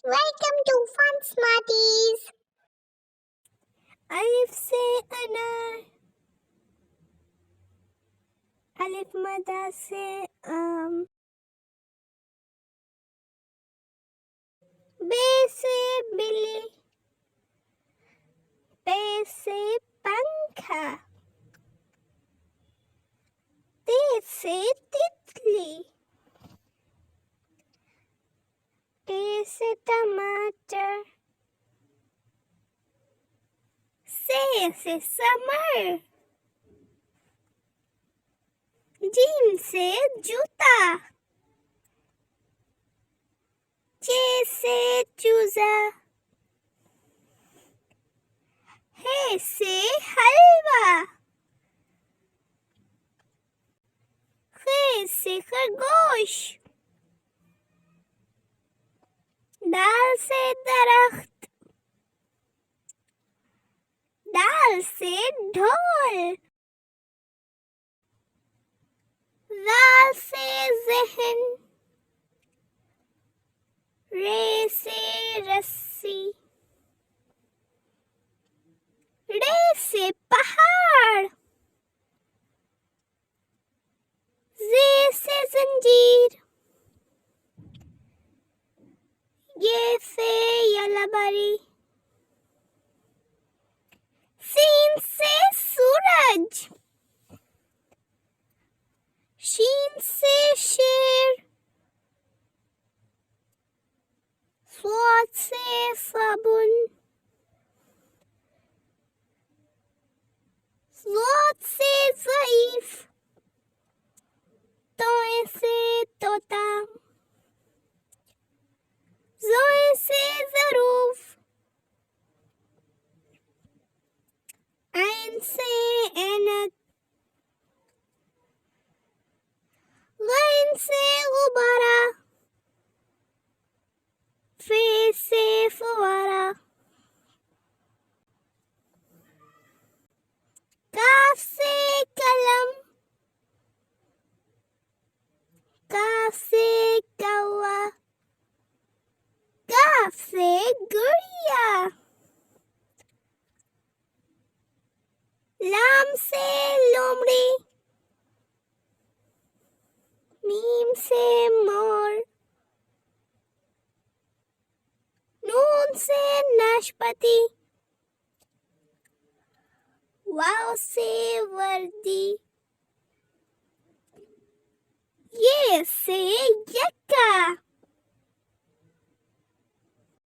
Welcome to Fun Smarties. Alif से anar, alif मदा से बे से बिल्ली, पे से पंखा, ते से तितली, टे से टमाटर, से समर, जीम से जूता, चे से चूजा, हे से हलवा, खे से खरगोश, दाल से दरख्त, दाल से ढोल, दाल से ज़हन, रे से रस्सी, रे से पहाड़, जे से जंजीर, ये से यलबरी, सीन से सूरज, शीन से शेर, स्वाद से साबुन, स्वाद से ज़ईफ, तोए से तोता, ज़ोए से ज़रूफ, ऐन से ऐनक, गैन से गुब्बारा, फे से फुवारा, काफ से कलम, काफ से कौवा, काफ से गुड़िया, लाम से लोमड़ी, मीम से मोर, नून से नाशपाती, वाव से वर्दी, ये से यक्का,